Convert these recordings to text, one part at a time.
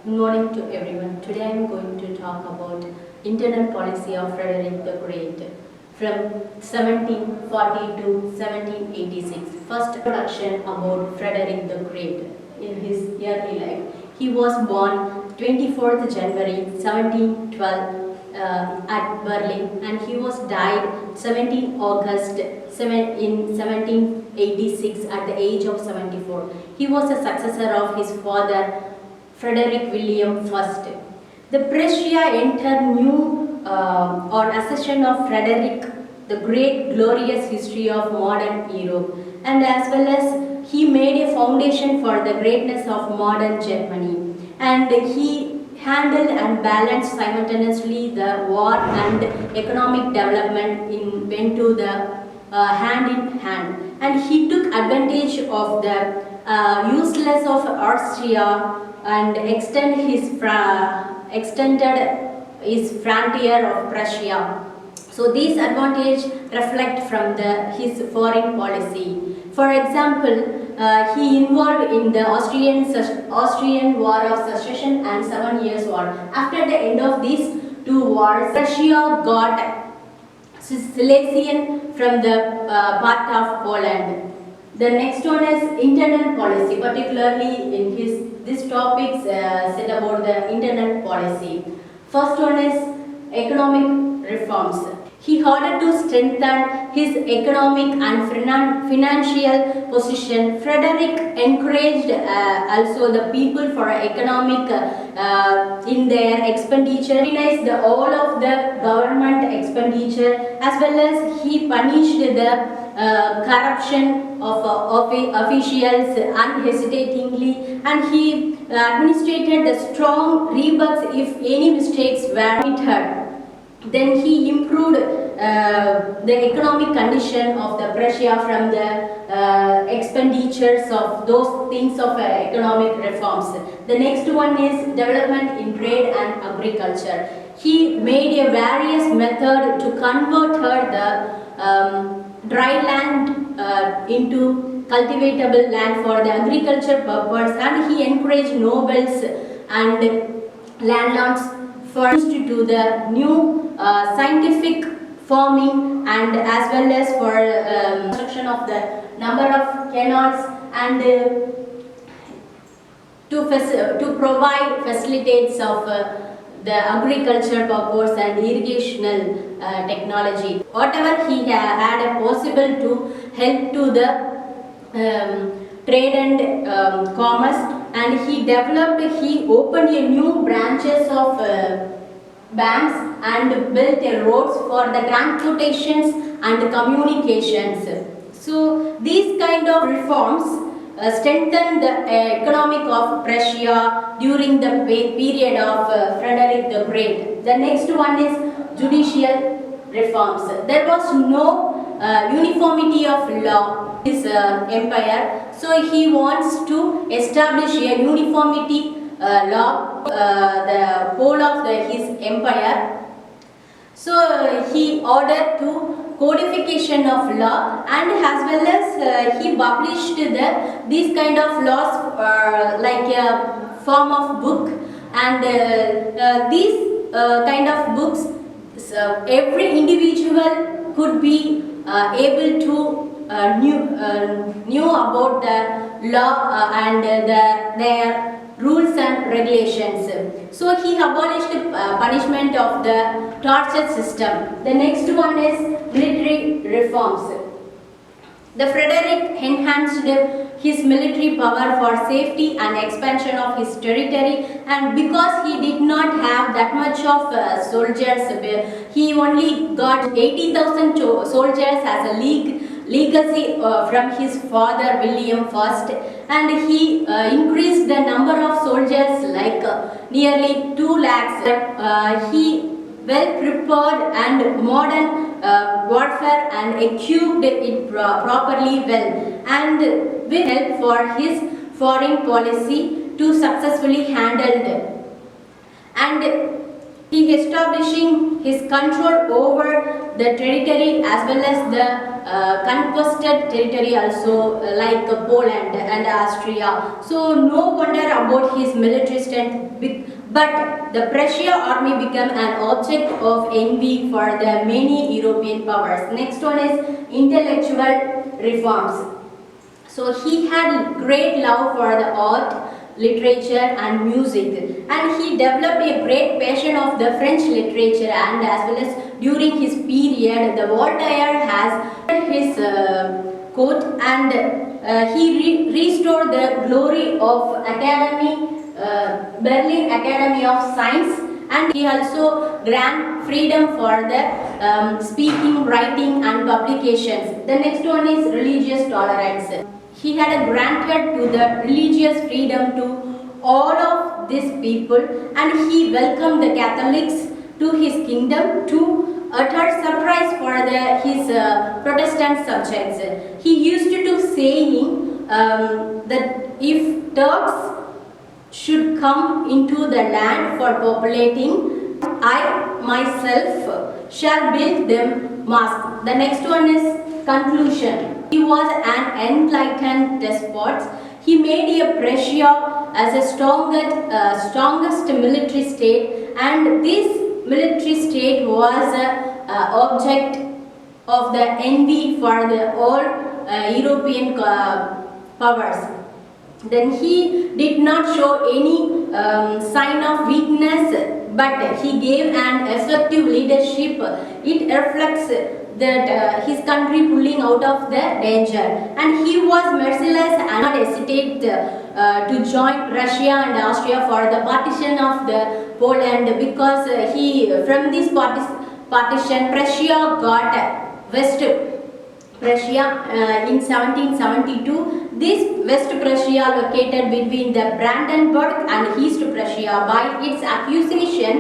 Good morning to everyone. Today I am going to talk about internal policy of Frederick the Great from 1740 to 1786. First introduction about Frederick the Great in his early life. He was born 24th January 1712 at Berlin, and he was died 17 August in 1786 at the age of 74. He was a successor of his father Frederick William I. The Prussia entered new on accession of Frederick the Great glorious history of modern Europe, and as well as he made a foundation for the greatness of modern Germany, and he handled and balanced simultaneously the war and economic development went to the hand in hand, and he took advantage of the useless of Austria and extended his frontier of Prussia. So these advantages reflect from his foreign policy. For example, he involved in the Austrian War of Succession and 7 Years' War. After the end of these two wars, Prussia got Silesian from the part of Poland. The next one is internal policy, particularly in this topic said about the internal policy. First one is economic reforms. He ordered to strengthen his economic and financial position. Frederick encouraged also the people for economic in their expenditure. He recognized all of the government expenditure, as well as he punished the corruption of officials unhesitatingly, and he administrated the strong rebuffs if any mistakes were committed. Then he improved the economic condition of the Prussia from the expenditures of those things of economic reforms. The next one is development in trade and agriculture. He made a various method to convert the dry land into cultivatable land for the agriculture purpose, and he encouraged nobles and landlords to do the new scientific farming, and as well as for construction of the number of canals, and to provide facilities of the agriculture purpose and irrigational technology. Whatever he had possible to help to the trade and commerce, and he opened a new branches of banks and built roads for the transportations and communications. So these kind of reforms strengthened the economic of Prussia during the period of Frederick the Great. The next one is judicial reforms. There was no uniformity of law in his empire, so he wants to establish a uniformity law the whole of his empire. So he ordered to codification of law, and as well as he published these kind of laws like a form of book, and these kind of books every individual could be able to knew about the law and their rules and regulations. So he abolished punishment of the torture system. The next one is military reforms. The Frederick enhanced his military power for safety and expansion of his territory, and because he did not have that much of soldiers, he only got 80,000 soldiers as a legacy from his father William I, and he increased the number of soldiers like nearly 2 lakhs. He well prepared and modern warfare and equipped it properly well, and with help for his foreign policy to successfully handled. And He establishing his control over the territory as well as the conquested territory also, like Poland and Austria. So no wonder about his military strength, but the Prussia army became an object of envy for the many European powers. Next one is intellectual reforms. So he had great love for the art, literature and music, and he developed a great passion of the French literature, and as well as during his period the Voltaire has his court, and he restored the glory of Berlin Academy of Science, and he also granted freedom for the speaking, writing and publications. The next one is religious tolerance. He had granted to the religious freedom to all of these people, and he welcomed the Catholics to his kingdom to utter surprise for his Protestant subjects. He used to saying that if Turks should come into the land for populating, I myself shall build them mosques. The next one is conclusion. He was an enlightened despot. He made a Prussia as a strongest military state, and this military state was object of the envy for the all European powers. Then he did not show any sign of weakness, but he gave an effective leadership. It reflects that his country pulling out of the danger, and he was merciless and not hesitate to join Russia and Austria for the partition of the Poland, because from this partition Prussia got West Prussia in 1772. This West Prussia located between the Brandenburg and East Prussia. By its acquisition,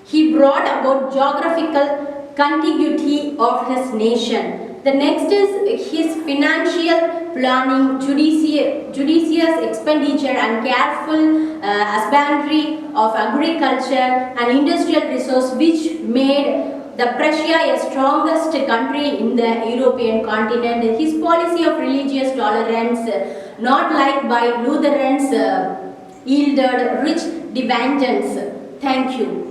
he brought about geographical contiguity of his nation. The next is his financial planning, judicious expenditure and careful husbandry of agriculture and industrial resource, which made the Prussia a strongest country in the European continent. His policy of religious tolerance, not like by Lutherans, yielded rich dividends. Thank you.